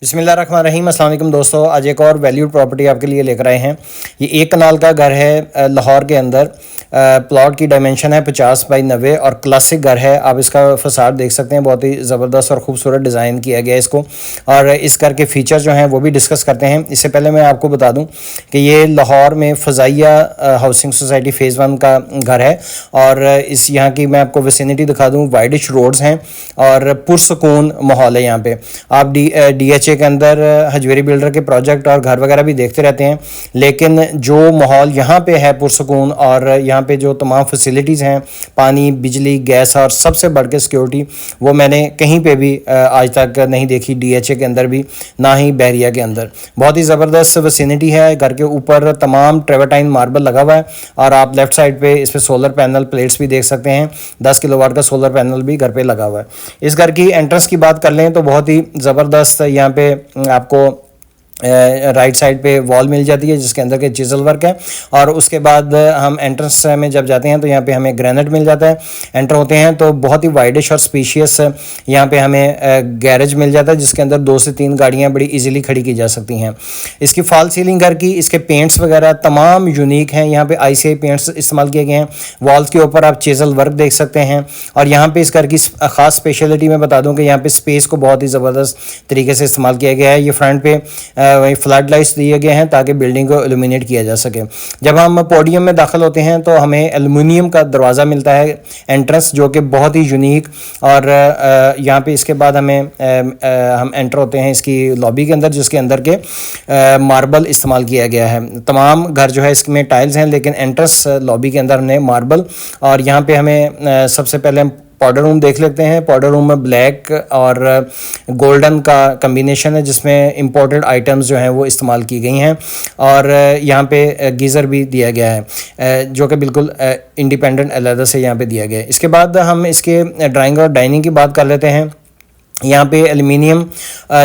बिस्मिल्लाहिर्रहमानिर्रहीम। अस्सलाम वालेकुम दोस्तों, आज एक और वैल्यूड प्रॉपर्टी आपके लिए लेकर आए हैं। ये 1 कनाल का घर है लाहौर के अंदर। प्लॉट की डायमेंशन है 50 बाई 90 और क्लासिक घर है। आप इसका फसाद देख सकते हैं, बहुत ही ज़बरदस्त और ख़ूबसूरत डिज़ाइन किया गया है इसको। और इस घर के फीचर जो हैं वो भी डिस्कस करते हैं। इससे पहले मैं आपको बता दूं कि ये लाहौर में फ़ज़ाइया हाउसिंग सोसाइटी फ़ेज़ 1 का घर है। और इस यहाँ की मैं आपको विसिनिटी दिखा दूँ, वाइडिश रोड्स हैं और पुरसकून माहौल है यहाँ पे। आप DHA के अंदर हजवेरी बिल्डर के प्रोजेक्ट और घर वगैरह भी देखते रहते हैं, लेकिन जो माहौल यहाँ पे है पुरसकून, और यहाँ पे जो तमाम फैसिलिटीज़ हैं, पानी, बिजली, गैस और सबसे बढ़ के सिक्योरिटी, वो मैंने कहीं पे भी आज तक नहीं देखी। DHA के अंदर भी, ना ही बहरिया के अंदर। बहुत ही ज़बरदस्त विसिनिटी है। घर के ऊपर तमाम ट्रेवर्टाइन मार्बल लगा हुआ है और आप लेफ़्ट साइड पे इस पर सोलर पैनल प्लेट्स भी देख सकते हैं। 10 किलोवाट का सोलर पैनल भी घर पे लगा हुआ है। इस घर की एंट्रेंस की बात कर लें तो बहुत ही ज़बरदस्त यहाँ पे आपको राइट साइड पे वॉल मिल जाती है जिसके अंदर के चिजल वर्क है। और उसके बाद हम एंट्रेंस में जब जाते हैं तो यहाँ पे हमें ग्रेनाइट मिल जाता है। एंटर होते हैं तो बहुत ही वाइडिश और स्पेशियस यहाँ पे हमें गैरेज मिल जाता है जिसके अंदर 2 से 3 गाड़ियाँ बड़ी इजीली खड़ी की जा सकती हैं। इसकी फॉल सीलिंग घर की, इसके पेंट्स वगैरह तमाम यूनिक हैं। यहाँ पे ICI पेंट्स इस्तेमाल किए गए हैं। वॉल्स के ऊपर आप चिजल वर्क देख सकते हैं। और यहाँ पे इस घर की ख़ास स्पेशलिटी मैं बता दूँ कि यहाँ पे स्पेस को बहुत ही ज़बरदस्त तरीके से इस्तेमाल किया गया है। ये फ्रंट पे वही फ्लड लाइट्स दिए गए हैं ताकि बिल्डिंग को इल्यूमिनेट किया जा सके। जब हम पोडियम में दाखिल होते हैं तो हमें एल्युमिनियम का दरवाज़ा मिलता है एंट्रेंस, जो कि बहुत ही यूनिक। और यहाँ पे इसके बाद हमें हम एंटर होते हैं इसकी लॉबी के अंदर, जिसके अंदर के मार्बल इस्तेमाल किया गया है। तमाम घर जो है इसमें टाइल्स हैं, लेकिन एंट्रेंस लॉबी के अंदर हमने मार्बल। और यहाँ पे हमें सबसे पहले हम पाउडर रूम देख लेते हैं। पाउडर रूम में ब्लैक और गोल्डन का कम्बिनेशन है जिसमें इंपोर्टेड आइटम्स जो हैं वो इस्तेमाल की गई हैं। और यहाँ पे गीज़र भी दिया गया है जो कि बिल्कुल इंडिपेंडेंट अलग से यहाँ पे दिया गया है। इसके बाद हम इसके ड्राइंग और डाइनिंग की बात कर लेते हैं। यहाँ पे एल्युमिनियम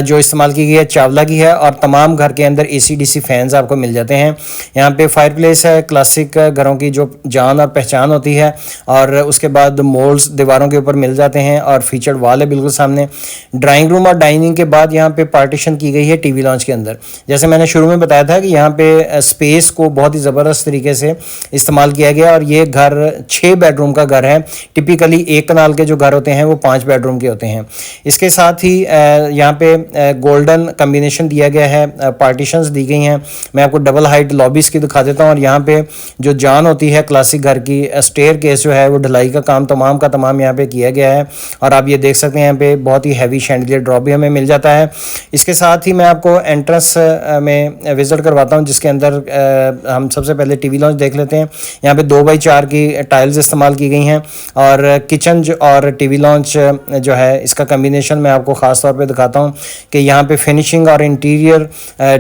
जो इस्तेमाल की गई है चावला की है। और तमाम घर के अंदर AC/DC फैंस आपको मिल जाते हैं। यहाँ पे फायर प्लेस है, क्लासिक घरों की जो जान और पहचान होती है। और उसके बाद मोल्ड्स दीवारों के ऊपर मिल जाते हैं और फीचर्ड वॉल है बिल्कुल सामने। ड्राइंग रूम और डाइनिंग के बाद यहाँ पे पार्टीशन की गई है TV लॉन्च के अंदर। जैसे मैंने शुरू में बताया था कि यहाँ पे स्पेस को बहुत ही ज़बरदस्त तरीके से इस्तेमाल किया गया। और ये घर 6 बेडरूम का घर है। टिपिकली 1 कनाल के जो घर होते हैं वो 5 बेडरूम के होते हैं। इसके साथ ही यहाँ पे गोल्डन कम्बिनेशन दिया गया है, पार्टीशंस दी गई हैं। मैं आपको डबल हाइट लॉबीज की दिखा देता हूँ। और यहाँ पे जो जान होती है क्लासिक घर की, स्टेयर केस जो है वो ढलाई का काम तमाम का तमाम यहाँ पे किया गया है। और आप ये देख सकते हैं यहाँ पे बहुत ही हैवी शैंडलियर ड्रॉप भी हमें मिल जाता है। इसके साथ ही मैं आपको एंट्रेंस में विजिट करवाता हूँ जिसके अंदर हम सबसे पहले TV लॉन्च देख लेते हैं। यहाँ पे 2x4 की टाइल्स इस्तेमाल की गई हैं। और किचन और TV लॉन्च जो है इसका कम्बिनेशन मैं आपको ख़ास तौर पे दिखाता हूँ कि यहाँ पे फिनिशिंग और इंटीरियर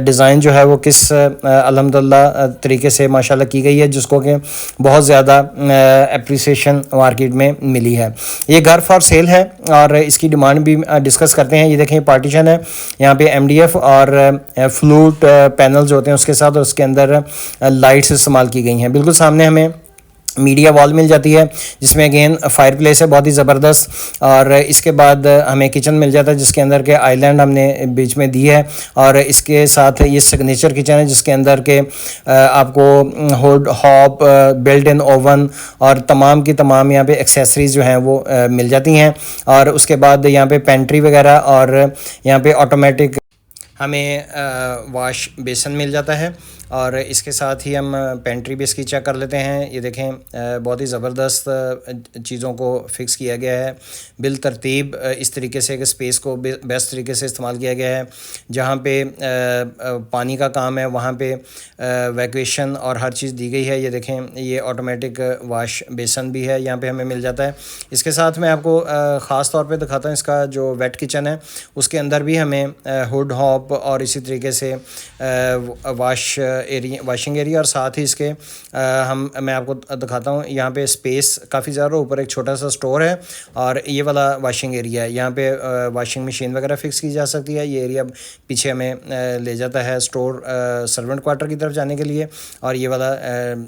डिज़ाइन जो है वो किस अल्हम्दुलिल्लाह तरीके से माशाल्लाह की गई है, जिसको कि बहुत ज़्यादा अप्रिसिएशन मार्केट में मिली है। ये घर फॉर सेल है और इसकी डिमांड भी डिस्कस करते हैं। ये देखें पार्टीशन है, यहाँ पे MDF और फ्लूट पैनल्स होते हैं उसके साथ, और उसके अंदर लाइट्स इस्तेमाल की गई हैं। बिल्कुल सामने हमें मीडिया वॉल मिल जाती है जिसमें अगेन फायर प्लेस है बहुत ही ज़बरदस्त। और इसके बाद हमें किचन मिल जाता है जिसके अंदर के आइलैंड हमने बीच में दी है। और इसके साथ ये सिग्नेचर किचन है जिसके अंदर के आपको hood, hob, built in oven और तमाम की तमाम यहाँ पे एक्सेसरीज जो हैं वो मिल जाती हैं। और उसके बाद यहाँ पे पेंट्री वगैरह और यहाँ पे ऑटोमेटिक हमें वॉश बेसन मिल जाता है। और इसके साथ ही हम पेंट्री भी इसकी चेक कर लेते हैं। ये देखें बहुत ही ज़बरदस्त चीज़ों को फिक्स किया गया है बिल तरतीब इस तरीके से कि स्पेस को बेस्ट तरीके से इस्तेमाल किया गया है। जहाँ पे पानी का काम है वहाँ पे वैक्यूएशन और हर चीज़ दी गई है। ये देखें ये ऑटोमेटिक वॉश बेसन भी है यहाँ पे हमें मिल जाता है। इसके साथ मैं आपको ख़ास तौर पे दिखाता हूँ इसका जो वेट किचन है उसके अंदर भी हमें हुड, हॉब वर्कटॉप और इसी तरीके से वाशिंग एरिया और साथ ही इसके मैं आपको दिखाता हूँ। यहाँ पे स्पेस काफ़ी ज़्यादा, ऊपर एक छोटा सा स्टोर है और ये वाला वाशिंग एरिया है। यहाँ पे वाशिंग मशीन वगैरह फिक्स की जा सकती है। ये एरिया पीछे हमें ले जाता है स्टोर सर्वेंट क्वार्टर की तरफ जाने के लिए, और ये वाला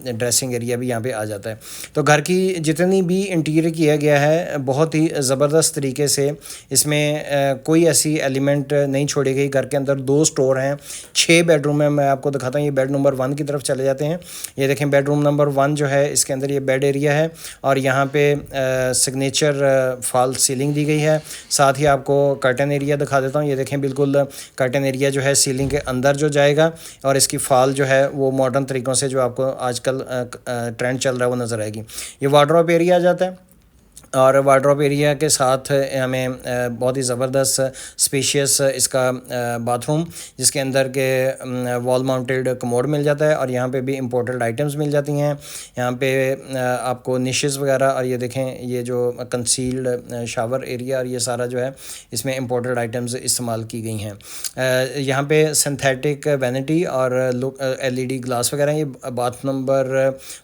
ड्रेसिंग एरिया भी यहाँ पे आ जाता है। तो घर की जितनी भी इंटीरियर किया गया है बहुत ही ज़बरदस्त तरीके से, इसमें कोई ऐसी एलिमेंट नहीं छोड़ी गई। घर के अंदर 2 स्टोर हैं, 6 बेडरूम है। मैं आपको दिखाता हूँ, ये बेड नंबर 1 की तरफ चले जाते हैं। ये देखें बेडरूम नंबर 1 जो है, इसके अंदर ये बेड एरिया है और यहाँ पे सिग्नेचर फॉल सीलिंग दी गई है। साथ ही आपको कर्टन एरिया दिखा देता हूँ। ये देखें बिल्कुल कर्टन एरिया जो है सीलिंग के अंदर जो जाएगा, और इसकी फॉल जो है वो मॉडर्न तरीक़ों से जो आपको आजकल ट्रेंड चल रहा है वो नज़र आएगी। ये वार्डरोब एरिया आ जाता है, और वार्डरोब एरिया के साथ हमें बहुत ही ज़बरदस्त स्पेशियस इसका बाथरूम, जिसके अंदर के वॉल माउंटेड कमोड मिल जाता है, और यहाँ पे भी इम्पोर्टेड आइटम्स मिल जाती हैं। यहाँ पे आपको निशेज़ वगैरह, और ये देखें ये जो कंसील्ड शावर एरिया, और ये सारा जो है इसमें इम्पोर्टेड आइटम्स इस्तेमाल की गई हैं। यहाँ पे सिंथेटिक वैनिटी और LED ग्लास वगैरह। ये बाथ नंबर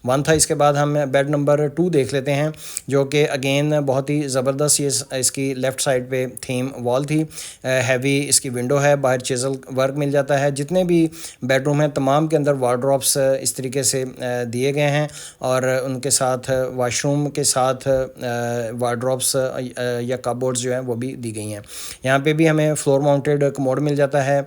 1 था। इसके बाद हम बेड नंबर 2 देख लेते हैं, जो कि अगेन बहुत ही ज़बरदस्त ये इसकी लेफ़्ट साइड पे थीम वॉल थी। हैवी इसकी विंडो है, बाहर चिज़ल वर्क मिल जाता है। जितने भी बेडरूम हैं तमाम के अंदर वार्डरोब्स इस तरीके से दिए गए हैं, और उनके साथ वॉशरूम के साथ वार्डरोब्स या कपबोर्ड्स जो हैं वो भी दी गई हैं। यहाँ पे भी हमें फ्लोर माउंटेड कमोड मिल जाता है,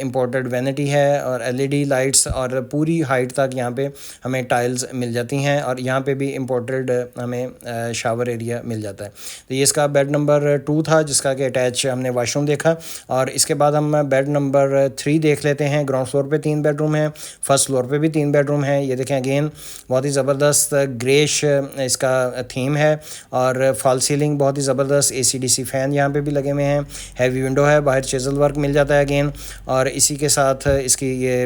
इम्पोर्टेड वैनिटी है और LED लाइट्स, और पूरी हाइट तक यहाँ पे हमें टाइल्स मिल जाती हैं, और यहाँ पे भी इम्पोर्टेड हमें शावर एरिया मिल जाता है। तो ये इसका बेड नंबर 2 था, जिसका कि अटैच हमने वॉशरूम देखा। और इसके बाद हम बेड नंबर 3 देख लेते हैं। ग्राउंड फ्लोर पे 3 बेडरूम हैं, फर्स्ट फ्लोर पे भी 3 बेडरूम हैं। ये देखें अगेन बहुत ही ज़बरदस्त ग्रेश इसका थीम है, और फॉल सीलिंग बहुत ही ज़बरदस्त, AC/DC फ़ैन यहाँ पे भी लगे हुए हैं, हैवी विंडो है, बाहर चिज़ल वर्क मिल जाता है अगेन, और इसी के साथ इसकी ये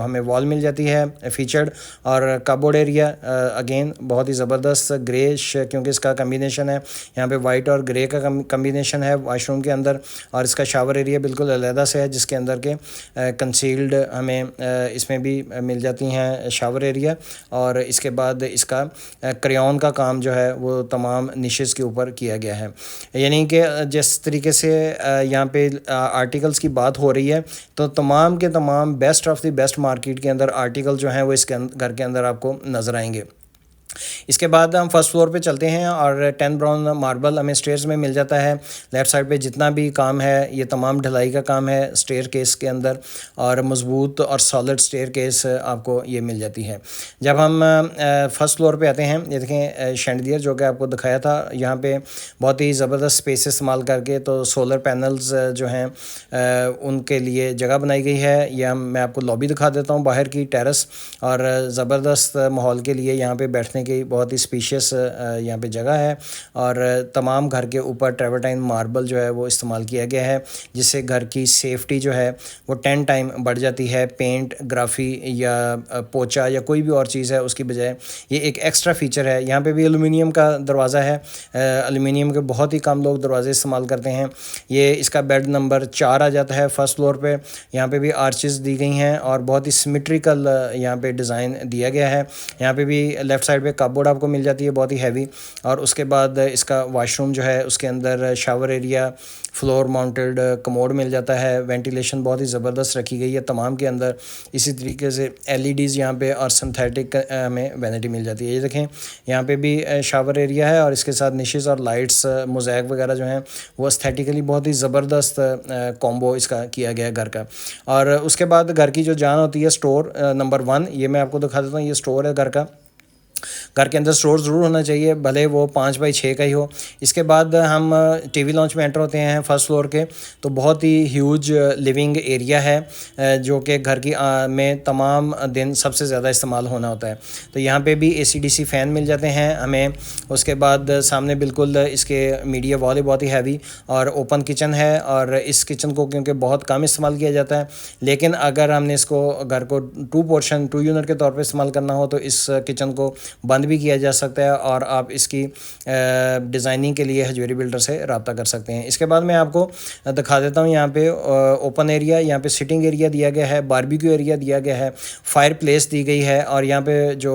हमें वॉल मिल जाती है फीचर्ड, और कपबोर्ड एरिया अगेन बहुत ही ज़बरदस्त ग्रेश, क्योंकि इसका कम्बिनेशन है यहाँ पे वाइट और ग्रे का कम्बिनेशन है वॉशरूम के अंदर। और इसका शावर एरिया बिल्कुल अलहदा से है, जिसके अंदर के कंसील्ड हमें इसमें भी मिल जाती हैं शावर एरिया। और इसके बाद इसका क्रेयॉन का काम जो है वो तमाम निशेज़ के ऊपर किया गया है। यानी कि जिस तरीके से यहाँ पे आर्टिकल्स की बात हो रही है, तो तमाम के तमाम best of the best market के अंदर आर्टिकल जो हैं वो इसके घर के अंदर आपको नज़र आएंगे। इसके बाद हम फर्स्ट फ्लोर पे चलते हैं, और 10 ब्राउन मार्बल हमें स्टेयर्स में मिल जाता है। लेफ़्ट साइड पे जितना भी काम है ये तमाम ढलाई का काम है स्टेयर केस के अंदर, और मज़बूत और सॉलिड स्टेयर केस आपको ये मिल जाती है। जब हम फर्स्ट फ्लोर पे आते हैं, ये देखें शैंडिलियर जो कि आपको दिखाया था, यहाँ पे बहुत ही ज़बरदस्त स्पेस इस्तेमाल करके तो सोलर पैनल्स जो हैं उनके लिए जगह बनाई गई है। या मैं आपको लॉबी दिखा देता हूँ, बाहर की टेरेस, और ज़बरदस्त माहौल के लिए यहाँ पे बैठने की बहुत ही स्पेशियस यहाँ पे जगह है। और तमाम घर के ऊपर ट्रेवर्टाइन मार्बल जो है वो इस्तेमाल किया गया है, जिससे घर की सेफ्टी जो है वो 10 टाइम बढ़ जाती है। पेंट, ग्राफी या पोचा या कोई भी और चीज़ है उसकी बजाय ये एक एक्स्ट्रा फीचर है। यहाँ पे भी एलुमिनियम का दरवाज़ा है, एलुमिनियम के बहुत ही कम लोग दरवाजे इस्तेमाल करते हैं। ये इसका बेड नंबर 4 आ जाता है फर्स्ट फ्लोर पे। यहाँ पे भी आर्चेस दी गई हैं और बहुत ही सिमेट्रिकल यहाँ पे डिज़ाइन दिया गया है। यहाँ पे भी लेफ़्ट साइड पे कपबोर्ड आपको मिल जाती है बहुत ही हैवी, और उसके बाद इसका वॉशरूम जो है उसके अंदर shower area, floor mounted commode मिल जाता है। वेंटिलेशन बहुत ही ज़बरदस्त रखी गई है तमाम के अंदर। इसी तरीके से LEDs यहाँ पे और सिंथेटिक हमें वैनिटी मिल जाती है। ये देखें यहाँ पे भी शावर एरिया है, और इसके साथ निशेज़ और लाइट्स मोज़ैक वगैरह जो हैं वो एस्थेटिकली बहुत ही ज़बरदस्त कॉम्बो इसका किया गया है घर का। और उसके बाद घर की जो जान होती है, स्टोर नंबर 1, ये मैं आपको दिखा देता हूँ। ये स्टोर है घर का। घर के अंदर स्टोर ज़रूर होना चाहिए, भले वो 5x6 का ही हो। इसके बाद हम TV लॉन्च में एंटर होते हैं फर्स्ट फ्लोर के, तो बहुत ही ह्यूज लिविंग एरिया है जो कि घर की में तमाम दिन सबसे ज़्यादा इस्तेमाल होना होता है। तो यहाँ पे भी AC/DC फ़ैन मिल जाते हैं हमें। उसके बाद सामने बिल्कुल इसके मीडिया वॉल है बहुत ही हैवी, और ओपन किचन है। और इस किचन को क्योंकि बहुत कम इस्तेमाल किया जाता है, लेकिन अगर हमने इसको घर को 2 यूनिट के तौर पर इस्तेमाल करना हो तो इस किचन को बंद भी किया जा सकता है और आप इसकी डिज़ाइनिंग के लिए हजवेरी बिल्डर से रब्ता कर सकते हैं। इसके बाद मैं आपको दिखा देता हूँ यहाँ पे ओपन एरिया, यहाँ पे सिटिंग एरिया दिया गया है, बारबेक्यू एरिया दिया गया है, फायर प्लेस दी गई है और यहाँ पे जो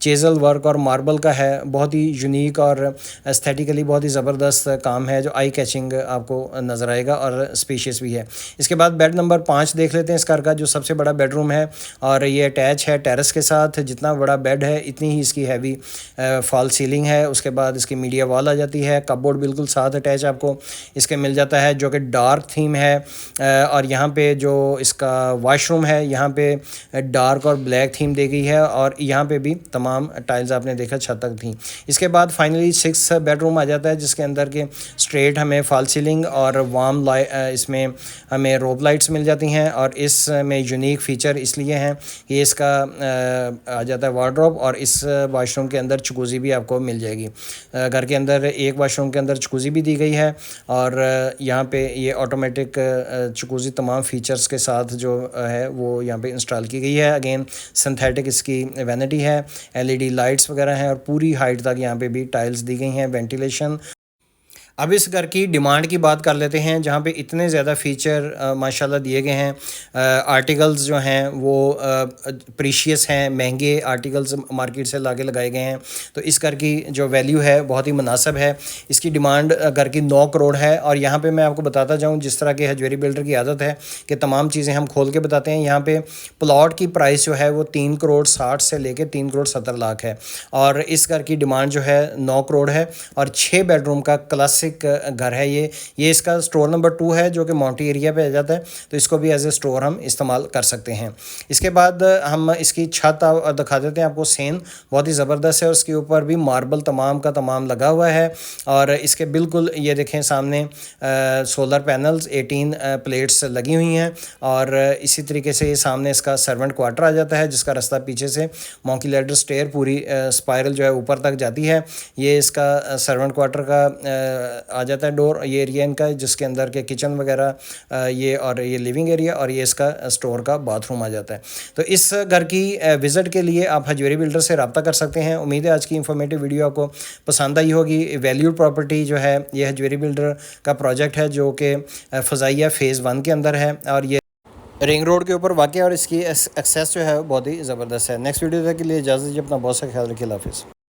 चेजल वर्क और मार्बल का है बहुत ही यूनिक और एस्थेटिकली बहुत ही ज़बरदस्त काम है जो आई कैचिंग आपको नज़र आएगा और स्पेशियस भी है। इसके बाद बेड नंबर 5 देख लेते हैं इस घर का, जो सबसे बड़ा बेडरूम है और ये अटैच है टेरेस के साथ। जितना बड़ा बेड है इतनी ही इसकी हैवी फॉल सीलिंग है। उसके बाद इसकी मीडिया वॉल आ जाती है, कपबोर्ड बिल्कुल साथ अटैच आपको इसके मिल जाता है जो कि डार्क थीम है। और यहाँ पे जो इसका वॉशरूम है यहाँ पे डार्क और ब्लैक थीम दी गई है और यहाँ पे भी तमाम टाइल्स आपने देखा छत तक थी। इसके बाद फाइनली 6 बेडरूम आ जाता है जिसके अंदर के स्ट्रेट हमें फॉल सीलिंग और वार्म लाइट, इसमें हमें रोप लाइट्स मिल जाती हैं और इसमें यूनिक फ़ीचर इसलिए हैं कि इसका आ जाता है वार्डरोब और इस वाशरूम के अंदर जकूज़ी भी आपको मिल जाएगी। घर के अंदर एक वाशरूम के अंदर जकूज़ी भी दी गई है और यहाँ पे ये ऑटोमेटिक जकूज़ी तमाम फ़ीचर्स के साथ जो है वो यहाँ पे इंस्टॉल की गई है। अगेन सिंथेटिक इसकी वैनिटी है, एलईडी लाइट्स वगैरह हैं और पूरी हाइट तक यहाँ पे भी टाइल्स दी गई हैं, वेंटिलेशन। अब इस घर की डिमांड की बात कर लेते हैं जहाँ पे इतने ज़्यादा फ़ीचर माशाल्लाह दिए गए हैं। आर्टिकल्स जो हैं वो प्रीशियस हैं, महंगे आर्टिकल्स मार्केट से लाके लगाए गए हैं। तो इस घर की जो वैल्यू है बहुत ही मुनासिब है। इसकी डिमांड घर की 9 करोड़ है और यहाँ पे मैं आपको बताता जाऊँ जिस तरह के हजवेरी बिल्डर की आदत है कि तमाम चीज़ें हम खोल के बताते हैं। यहाँ पे प्लॉट की प्राइस जो है वो 3 करोड़ 60 से लेके 3 करोड़ 70 लाख है और इस घर की डिमांड जो है 9 करोड़ है और 6 बेडरूम का क्लासिक घर है। ये इसका स्टोर नंबर 2 है जो कि माउंटी एरिया पे आ जाता है, तो इसको भी एज ए स्टोर हम इस्तेमाल कर सकते हैं। इसके बाद हम इसकी छत दिखा देते हैं आपको। सेन बहुत ही ज़बरदस्त है, उसके ऊपर भी मार्बल तमाम का तमाम लगा हुआ है और इसके बिल्कुल ये देखें सामने सोलर पैनल्स 18 प्लेट्स लगी हुई हैं और इसी तरीके से ये सामने इसका सर्वेंट क्वार्टर आ जाता है जिसका रास्ता पीछे से मोंकी लैडर स्टेयर पूरी स्पाइरल जो है ऊपर तक जाती है। ये इसका सर्वेंट क्वार्टर का आ जाता है डोर, ये एरिया इनका जिसके अंदर के किचन वगैरह ये और ये लिविंग एरिया और ये इसका स्टोर का बाथरूम आ जाता है। तो इस घर की विज़िट के लिए आप हजवेरी बिल्डर से रब्ता कर सकते हैं। उम्मीद है आज की इंफॉर्मेटिव वीडियो आपको पसंद आई होगी। वैल्यूड प्रॉपर्टी जो है ये हजवेरी बिल्डर का प्रोजेक्ट है जो कि फ़ज़ाइया फ़ेज़ 1 के अंदर है और ये रिंग रोड के ऊपर वाक़ है और इसकी एक्सेस जो है बहुत ही ज़बरदस्त है। नेक्स्ट वीडियो तक के लिए इजाज़त दीजिए, अपना बहुत सा ख्याल रखिए, अल्लाह हाफ़िज़।